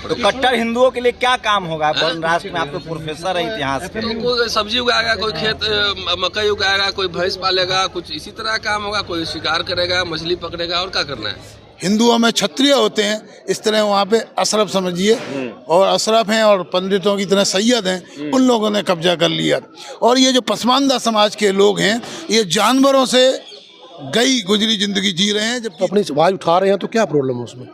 तो कट्टर हिंदुओं के लिए क्या काम होगा वर्ण राष्ट्र में? आप तो प्रोफेसर है इतिहास के। कोई सब्जी उगाएगा, कोई खेत मकई उगाएगा, कोई भैंस पालेगा, कुछ इसी तरह काम होगा। कोई शिकार करेगा, मछली पकड़ेगा, और क्या करना है। हिंदुओं में क्षत्रिय होते हैं, इस तरह वहाँ पे अशरफ समझिए, और अशरफ हैं और पंडितों की तरह सैयद हैं, उन लोगों ने कब्जा कर लिया। और ये जो पसमानदा समाज के लोग हैं, ये जानवरों से गई गुजरी जिंदगी जी रहे हैं। जब अपनी आवाज उठा रहे हैं तो क्या प्रॉब्लम है उसमें?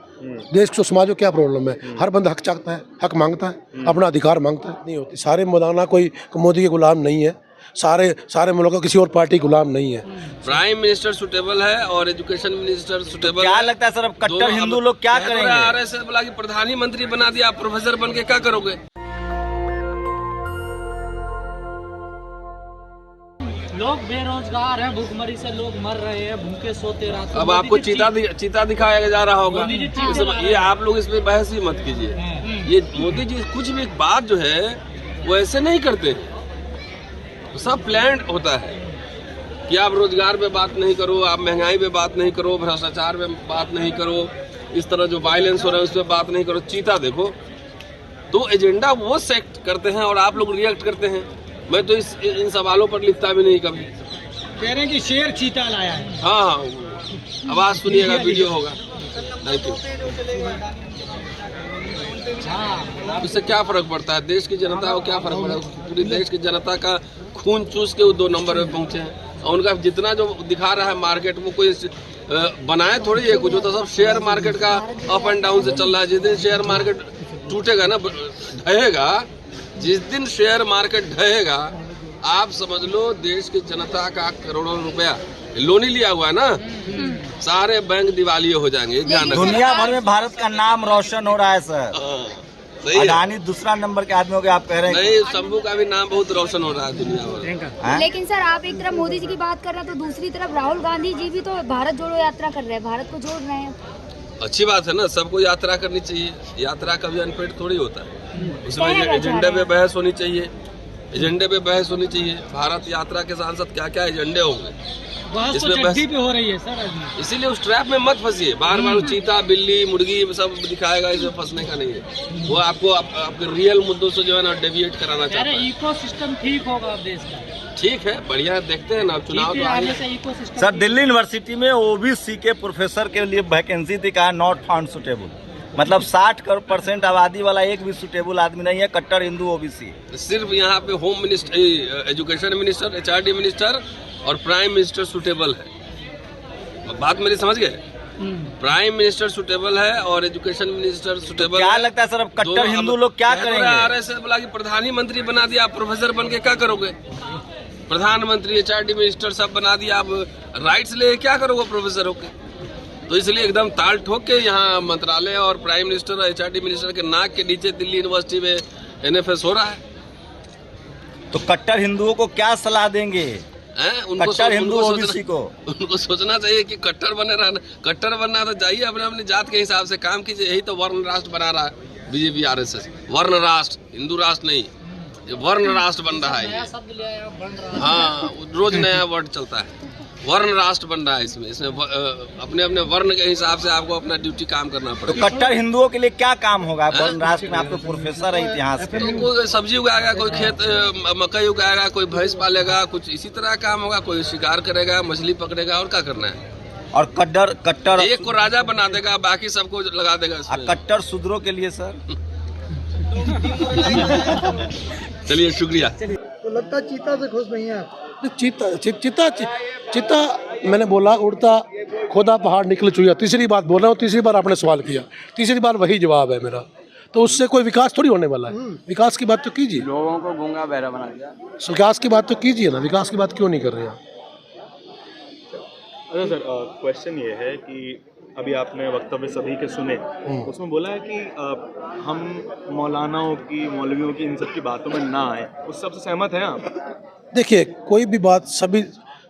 देश को समाज को क्या प्रॉब्लम है? हर बंदा हक चाहता है, हक मांगता है, अपना अधिकार मांगता है। नहीं होती सारे मौलाना कोई मोदी के गुलाम नहीं है, सारे मुल्क का किसी और पार्टी गुलाम नहीं है। प्राइम मिनिस्टर सुटेबल है और एजुकेशन मिनिस्टर सुटेबल है। क्या लगता है सर अब कट्टर हिंदू लोग क्या करेंगे? RSS बोला कि प्रधानमंत्री बना दिया, आप प्रोफेसर बन के क्या करोगे? लोग बेरोजगार हैं, भूखमरी से लोग मर रहे हैं, भूखे सोते रात। अब आपको चीता दिखाया जा रहा होगा। ये आप लोग इसमें बहस ही मत कीजिए। ये मोदी जी कुछ भी बात जो है वो ऐसे नहीं करते, सब प्लान्ड होता है कि आप रोजगार पे बात नहीं करो, आप महंगाई पे बात नहीं करो, भ्रष्टाचार पे बात नहीं करो, इस तरह जो वायलेंस हो रहा है उस पर बात नहीं करो। चीता देखो, तो एजेंडा वो सेट करते हैं और आप लोग रिएक्ट करते हैं। मैं तो इन सवालों पर लिखता भी नहीं कभी। कह रहे हैं कि शेर चीता लाया है। हाँ, आवाज सुनिएगा, वीडियो होगा। Thank you. इससे क्या फर्क पड़ता है? देश की जनता को क्या फर्क पड़ा? पूरी देश की जनता का खून चूस के वो 2 नंबर पे पहुंचे हैं। और उनका जितना जो दिखा रहा है मार्केट, वो कोई बनाए थोड़ी है कुछ, तो सब शेयर मार्केट का अप एंड डाउन से चल रहा है। जिस दिन शेयर मार्केट टूटेगा ना, ढहेगा, जिस दिन शेयर मार्केट ढहेगा, आप समझ लो देश की जनता का करोड़ों रुपया लोन ही लिया हुआ है ना, सारे बैंक दिवालिये हो जाएंगे। ध्यान रखना। दुनिया भर में भारत का नाम रोशन हो रहा है सर। अडानी दूसरा नंबर के आदमी हो गए, आप कह रहे हैं? नहीं, शंभू का भी नाम बहुत रोशन हो रहा है दुनिया भर। लेकिन सर आप एक तरफ मोदी जी की बात कर रहे हैं तो दूसरी तरफ राहुल गांधी जी भी तो भारत जोड़ो यात्रा कर रहे हैं, भारत को जोड़ रहे हैं। अच्छी बात है ना, सबको यात्रा करनी चाहिए। यात्रा कभी अनपेड थोड़ी होता है। उसमें एजेंडे पे बहस होनी चाहिए, एजेंडे पे बहस होनी चाहिए। भारत यात्रा के साथ साथ क्या क्या एजेंडे होंगे, इसमें बहस पे हो रही है सर। इसीलिए उस ट्रैप में मत फंसिए। बार बार चीता, बिल्ली, मुर्गी सब दिखाएगा, इसमें फंसने का नहीं है। वो आपको आपके रियल मुद्दों से जो है ना डेविएट कराना चाहता है। इकोसिस्टम ठीक होगा देश का। ठीक है, बढ़िया, देखते हैं ना, चुनाव तो आगे। सर दिल्ली यूनिवर्सिटी में OBC के प्रोफेसर के लिए वैकेंसी थी, कहा नॉट फाउंड सुटेबल। मतलब 60% आबादी वाला एक भी सुटेबल आदमी नहीं है, कट्टर हिंदू OBC। सिर्फ यहाँ पे home minister, education minister, HRD minister और प्राइम मिनिस्टर सुटेबल है। बात मेरी समझ गए? प्राइम मिनिस्टर सुटेबल है और एजुकेशन मिनिस्टर सुटेबल। क्या लगता है सर अब कट्टर हिंदू लोग क्या करेंगे? RSS बोला कि प्रधानमंत्री बना दिया, आप प्रोफेसर बन के क्या करोगे? प्रधानमंत्री, HRD मिनिस्टर सब बना दिया, आप राइट्स ले क्या करोगे प्रोफेसर होके? तो इसलिए एकदम ताल ठोक के यहाँ मंत्रालय और प्राइम मिनिस्टर और HRD मिनिस्टर के नाक के नीचे दिल्ली यूनिवर्सिटी में NFS हो रहा है। तो कट्टर हिंदुओं को क्या सलाह देंगे? कट्टर हिंदू OBC को उनको सोचना चाहिए कि कट्टर बनना तो चाहिए। अपने अपनी जात के हिसाब से काम कीजिए। यही तो वर्ण राष्ट्र बना रहा है BJP RSS। वर्ण राष्ट्र, हिंदू राष्ट्र नहीं, ये वर्ण राष्ट्र बन रहा है। हाँ, रोज नया वर्ड चलता है, वर्ण राष्ट्र बन रहा है। इसमें अपने अपने वर्ण के हिसाब से आपको अपना ड्यूटी काम करना तो पड़ेगा। कट्टर हिंदुओं के लिए क्या काम होगा वर्ण राष्ट्र में? आप तो प्रोफेसर है इतिहास के। तो कोई सब्जी उगाएगा, कोई खेत मकई उगाएगा, कोई भैंस पालेगा, कुछ इसी तरह काम होगा। कोई शिकार करेगा, मछली पकड़ेगा, और क्या करना है। और कट्टर एक को राजा बना देगा, बाकी सबको लगा देगा इसमें। कट्टर शूद्रों के लिए सर? चलिए, शुक्रिया। तो लगता है चीता से खुश नहीं है आप? चित्ता मैंने बोला उड़ता खोदा पहाड़ निकल चुका। तीसरी बात बोल रहा हूँ, तीसरी बार आपने सवाल किया, तीसरी बार वही जवाब है मेरा। तो उससे कोई विकास थोड़ी होने वाला है। विकास की बात तो कीजिए। लोगों को गूंगा बहरा बना दिया। विकास की बात तो कीजिए ना, विकास की बात क्यों नहीं कर रहे हैं? अच्छा सर, क्वेश्चन ये है कि अभी आपने वक्तव्य सभी के सुने, उसमें बोला है कि हम मौलानाओं की, मौलवियों की, इन सब की बातों में ना आए। उस सब से सहमत हैं आप? देखिए, कोई भी बात सभी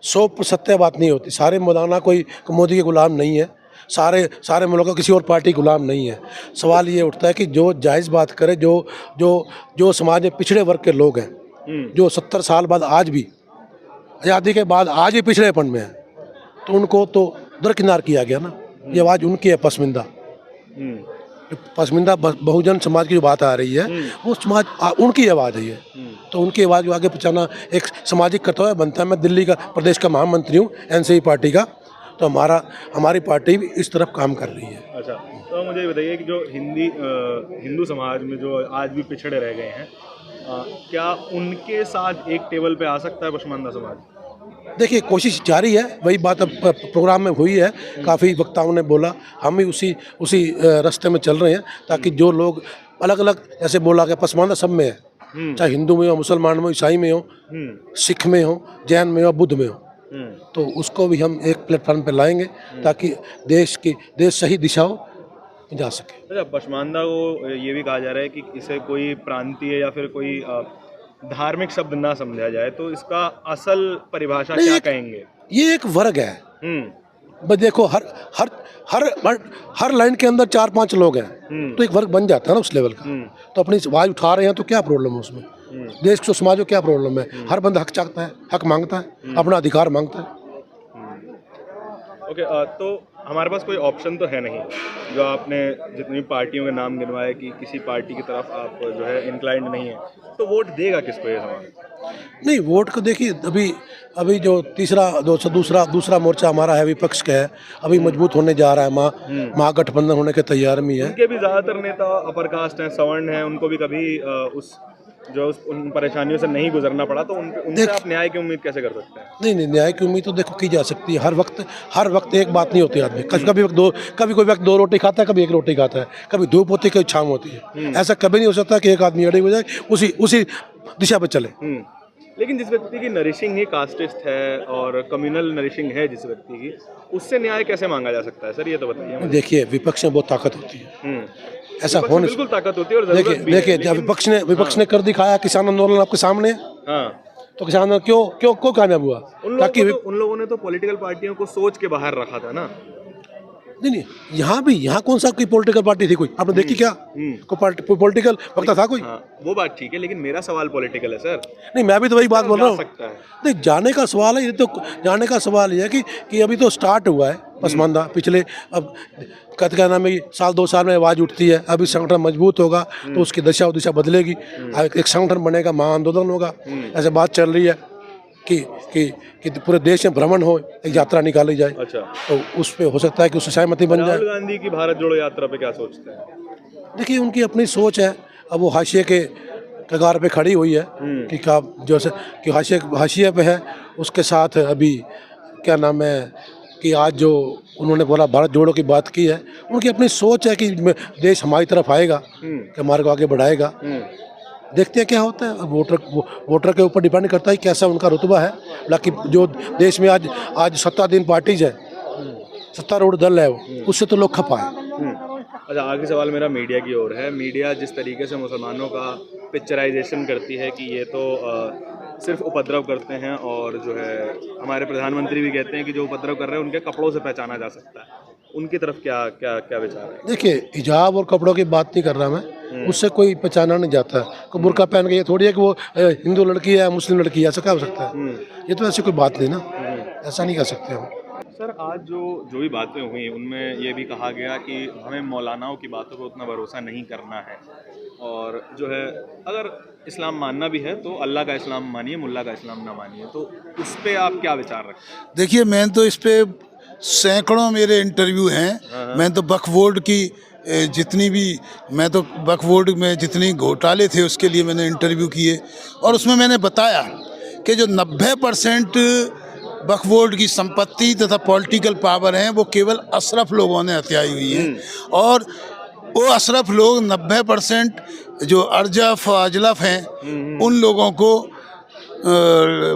100% सत्य बात नहीं होती। सारे मौलाना कोई मोदी के गुलाम नहीं है, सारे मुल्क का किसी और पार्टी गुलाम नहीं है। सवाल ये उठता है कि जो जायज़ बात करे, जो समाज में पिछड़े वर्ग के लोग हैं, जो 70 साल बाद आज भी, आज़ादी के बाद आज भी पिछड़ेपन में है, तो उनको तो दरकिनार किया गया ना। ये आवाज़ उनकी है, पसमिंदा। पसमानदा बहुजन समाज की जो बात आ रही है वो समाज उनकी आवाज़ है ये, तो उनकी आवाज़ को आगे पहुँचाना एक सामाजिक कर्तव्य बनता है। मैं दिल्ली का प्रदेश का महामंत्री हूँ एनसीपी पार्टी का, तो हमारी पार्टी भी इस तरफ काम कर रही है। अच्छा, तो मुझे ये बताइए कि जो हिंदू समाज में जो आज भी पिछड़े रह गए हैं, क्या उनके साथ एक टेबल पे आ सकता है पसमानदा समाज? देखिए कोशिश जारी है, वही बात अब प्रोग्राम में हुई है, काफ़ी वक्ताओं ने बोला, हम भी उसी रास्ते में चल रहे हैं ताकि जो लोग अलग अलग जैसे बोला गया पसमानदा सब में है, चाहे हिंदू में हो, मुसलमान में हो, ईसाई में हो, सिख में हो, जैन में हो, बुद्ध में हो, तो उसको भी हम एक प्लेटफॉर्म पर लाएंगे ताकि देश सही दिशाओं में जा सके। अच्छा, पसमानदा को ये भी कहा जा रहा है कि इसे कोई प्रांतीय या फिर कोई धार्मिक शब्द ना समझा जाए, तो इसका असल परिभाषा क्या कहेंगे? ये एक वर्ग है। बस देखो हर लाइन के अंदर 4-5 लोग हैं, तो एक वर्ग बन जाता है ना उस लेवल का। तो अपनी आवाज उठा रहे हैं तो क्या प्रॉब्लम है उसमें? देश को समाज को क्या प्रॉब्लम है? हर बंदा हक चाहता है, हक मांगता है, अपना अधिकार मांगता है। ओके, तो हमारे पास कोई ऑप्शन तो है नहीं। जो आपने जितनी पार्टियों के नाम गिनवाए कि किसी पार्टी की तरफ आप जो है इंक्लाइंड नहीं है, तो वोट देगा किसको ये समाज? नहीं, वोट को देखिए अभी जो दूसरा मोर्चा हमारा है विपक्ष का है, अभी मजबूत होने जा रहा है, महागठबंधन होने के तैयार में है। उनके भी ज्यादातर नेता अपर कास्ट हैं, सवर्ण हैं, उनको भी कभी उन परेशानियों से नहीं गुजरना पड़ा, तो उनसे आप न्याय की उम्मीद कैसे कर सकते हैं? नहीं, न्याय की उम्मीद तो देखो की जा सकती है। हर वक्त एक बात नहीं होती आदमी, कभी कोई व्यक्ति 2 रोटी खाता है, कभी 1 रोटी खाता है, कभी धूप होती है, कभी छाँव होती है। ऐसा कभी नहीं हो सकता कि एक आदमी अड़े हो जाए उसी दिशा पर चले। लेकिन जिस व्यक्ति की नरिशिंग ही कास्टिस्ट है और कम्युनल नरिशिंग है जिस व्यक्ति की, उससे न्याय कैसे मांगा जा सकता है सर, ये तो बताइए। देखिए विपक्ष में बहुत ताकत होती है, ऐसा होने बिल्कुल ताकत होती है। और देखिए जब विपक्ष ने कर दिखाया, किसान आंदोलन आपके सामने है, तो किसान आंदोलन क्यों कामयाब हुआ? ताकि उन लोगों ने तो पॉलिटिकल पार्टियों को सोच के बाहर रखा था ना। नहीं, यहाँ कौन सा कोई पॉलिटिकल पार्टी थी? कोई आपने देखी क्या? कोई पॉलिटिकल वक्ता था कोई? वो बात ठीक है, लेकिन मेरा सवाल पॉलिटिकल है सर। नहीं, मैं भी तो वही बात बोल रहा हूँ। नहीं, जाने का सवाल है, ये तो जाने का सवाल ये है कि अभी तो स्टार्ट हुआ है पसमानदा। पिछले अब क्या नाम है, 1-2 साल में आवाज़ उठती है, अभी संगठन मजबूत होगा तो उसकी दिशा बदलेगी, एक संगठन बनेगा, महाआंदोलन होगा। ऐसे बात चल रही है कि पूरे देश में भ्रमण हो, एक यात्रा निकाली जाए। अच्छा, तो उस पे हो सकता है कि उससे सहमति बन जाए। राहुल गांधी की भारत जोड़ो यात्रा पे क्या सोचते हैं? देखिए उनकी अपनी सोच है, अब वो हाशिए के कगार पे खड़ी हुई है कि क्या जैसे कि हाशिए पे है, उसके साथ अभी क्या नाम है कि आज जो उन्होंने बोला भारत जोड़ो की बात की है, उनकी अपनी सोच है कि देश हमारी तरफ आएगा, कि हमारे को आगे बढ़ाएगा। देखते हैं क्या होता है। वोटर के ऊपर डिपेंड करता है कैसा उनका रुतबा है। बाकी जो देश में आज सत्ताधीन पार्टीज है, सत्तारूढ़ दल है, उससे तो लोग खपा है। अच्छा, आगे सवाल मेरा मीडिया की ओर है। मीडिया जिस तरीके से मुसलमानों का पिक्चराइजेशन करती है कि ये तो सिर्फ उपद्रव करते हैं, और जो है हमारे प्रधानमंत्री भी कहते हैं कि जो उपद्रव कर रहे हैं उनके कपड़ों से पहचाना जा सकता है, उनकी तरफ क्या विचार है? देखिए, हिजाब और कपड़ों की बात नहीं कर रहा मैं, उससे कोई पहचाना नहीं जाता। कोई बुर्का पहन के ये थोड़ी है कि वो हिंदू लड़की है, मुस्लिम लड़की है, ऐसा क्या हो सकता है? ये तो ऐसी कोई बात नहीं ना, ऐसा नहीं कर सकते हम। सर, आज जो भी बातें हुई उनमें ये भी कहा गया कि हमें मौलानाओं की बातों पर उतना भरोसा नहीं करना है, और जो है अगर इस्लाम मानना भी है तो अल्लाह का इस्लाम मानिए, मुल्ला का इस्लाम ना मानिए। तो उस पर आप क्या विचार रखते हैं? देखिए, मैं तो इस पे सैकड़ों मेरे इंटरव्यू हैं। मैं तो वक्फ बोर्ड की वक्फ बोर्ड में जितनी घोटाले थे उसके लिए मैंने इंटरव्यू किए, और उसमें मैंने बताया कि जो 90% वक्फ बोर्ड की संपत्ति तथा पॉलिटिकल पावर हैं वो केवल अशरफ लोगों ने हथियाई हुई है, और वो अशरफ लोग 90% जो अर्जफ अजलफ हैं उन लोगों को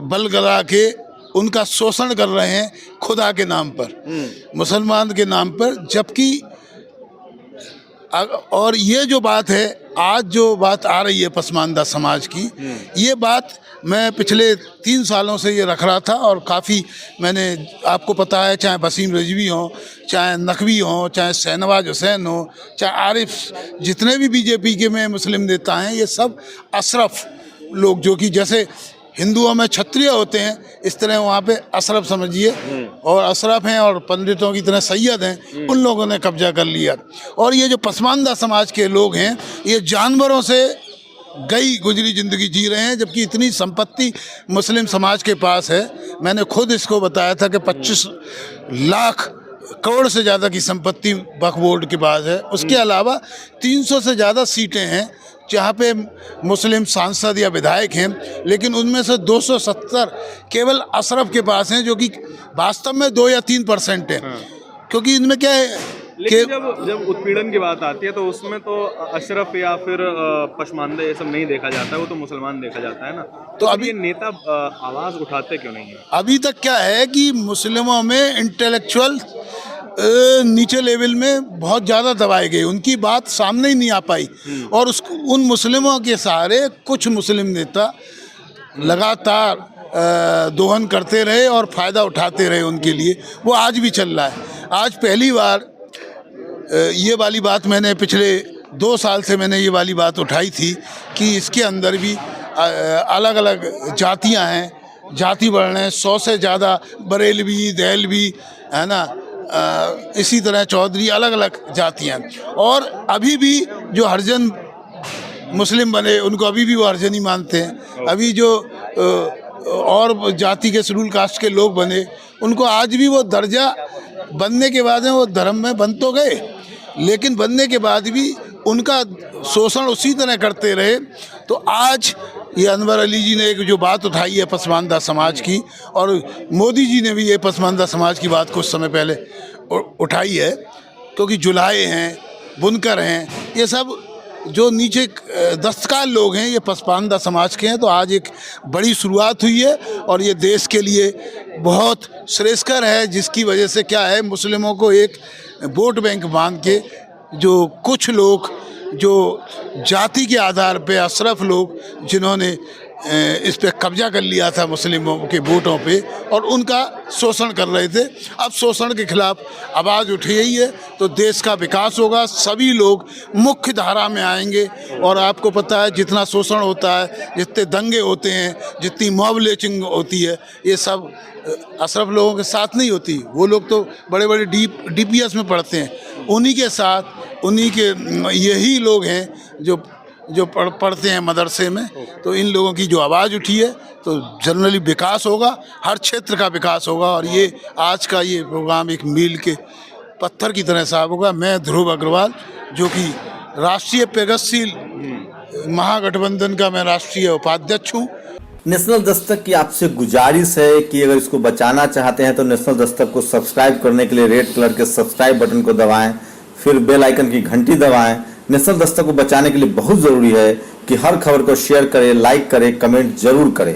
बल गला के उनका शोषण कर रहे हैं खुदा के नाम पर, मुसलमान के नाम पर। जबकि और ये जो बात है, आज जो बात आ रही है पसमानदा समाज की, ये बात मैं पिछले 3 सालों से ये रख रहा था, और काफ़ी मैंने, आपको पता है, चाहे वसीम रिजवी हों, चाहे नकवी हों, चाहे शहनवाज हुसैन हो, चाहे आरिफ, जितने भी बीजेपी के में मुस्लिम नेता हैं, ये सब अशरफ लोग, जो कि जैसे हिंदुओं में क्षत्रिय होते हैं, इस तरह वहाँ पे अशरफ समझिए, और अशरफ हैं और पंडितों की तरह सैयद हैं, उन लोगों ने कब्जा कर लिया। और ये जो पसमानदा समाज के लोग हैं, ये जानवरों से गई गुजरी ज़िंदगी जी रहे हैं, जबकि इतनी संपत्ति मुस्लिम समाज के पास है। मैंने खुद इसको बताया था कि 25 लाख करोड़ से ज़्यादा की संपत्ति वक्फ बोर्ड के पास है। उसके अलावा 300 से ज़्यादा सीटें हैं जहाँ पे मुस्लिम सांसद या विधायक हैं, लेकिन उनमें से 270 केवल अशरफ के पास हैं, जो कि वास्तव में 2 या 3% है। क्योंकि इनमें क्या है लेकिन जब उत्पीड़न की बात आती है तो उसमें तो अशरफ या फिर पशमानदा ये सब नहीं देखा जाता है, वो तो मुसलमान देखा जाता है ना। तो अभी ये नेता आवाज़ उठाते क्यों नहीं है? अभी तक क्या है कि मुस्लिमों में इंटेलेक्चुअल नीचे लेवल में बहुत ज़्यादा दबाए गए, उनकी बात सामने ही नहीं आ पाई, और उन मुस्लिमों के सहारे कुछ मुस्लिम नेता लगातार दोहन करते रहे और फ़ायदा उठाते रहे उनके लिए। वो आज भी चल रहा है। आज पहली बार ये वाली बात मैंने पिछले 2 साल से मैंने ये वाली बात उठाई थी कि इसके अंदर भी अलग अलग जातियां हैं, जाति वर्ण हैं, 100 से ज़्यादा बरेलवी, देहलवी, है ना, इसी तरह चौधरी, अलग अलग जातियां। और अभी भी जो हरिजन मुस्लिम बने, उनको अभी भी वो हरिजन ही मानते हैं। अभी जो और जाति के शेड्यूल कास्ट के लोग बने, उनको आज भी वो दर्जा बनने के बाद में वो धर्म में बन तो गए, लेकिन बनने के बाद भी उनका शोषण उसी तरह करते रहे। तो आज ये अनवर अली जी ने एक जो बात उठाई है पसमानदा समाज की, और मोदी जी ने भी ये पसमानदा समाज की बात कुछ समय पहले उठाई है, क्योंकि जुलाहे हैं, बुनकर हैं, ये सब जो नीचे दस्तकार लोग हैं, ये पसमानदा समाज के हैं। तो आज एक बड़ी शुरुआत हुई है और ये देश के लिए बहुत श्रेयस्कर है, जिसकी वजह से क्या है, मुस्लिमों को एक वोट बैंक मान के जो कुछ लोग जो जाति के आधार पे अशरफ लोग जिन्होंने इस पे कब्जा कर लिया था मुस्लिमों के वोटों पे और उनका शोषण कर रहे थे, अब शोषण के खिलाफ आवाज़ उठी ही है तो देश का विकास होगा, सभी लोग मुख्य धारा में आएंगे। और आपको पता है जितना शोषण होता है, जितने दंगे होते हैं, जितनी मॉब लिंचिंग होती है, ये सब अशरफ लोगों के साथ नहीं होती। वो लोग तो बड़े बड़े DPS में पढ़ते हैं, उन्हीं के साथ उन्हीं के यही लोग हैं जो पढ़ते हैं मदरसे में। तो इन लोगों की जो आवाज़ उठी है तो जनरली विकास होगा, हर क्षेत्र का विकास होगा। और ये आज का ये प्रोग्राम एक मील के पत्थर की तरह साफ होगा। मैं ध्रुव अग्रवाल, जो कि राष्ट्रीय प्रगतिशील महागठबंधन का मैं राष्ट्रीय उपाध्यक्ष हूँ। नेशनल दस्तक की आपसे गुजारिश है कि अगर इसको बचाना चाहते हैं तो नेशनल दस्तक को सब्सक्राइब करने के लिए रेड कलर के सब्सक्राइब बटन को दबाएं, फिर बेल आइकन की घंटी दबाएं। नेशनल दस्तक को बचाने के लिए बहुत ज़रूरी है कि हर खबर को शेयर करें, लाइक करें, कमेंट जरूर करें।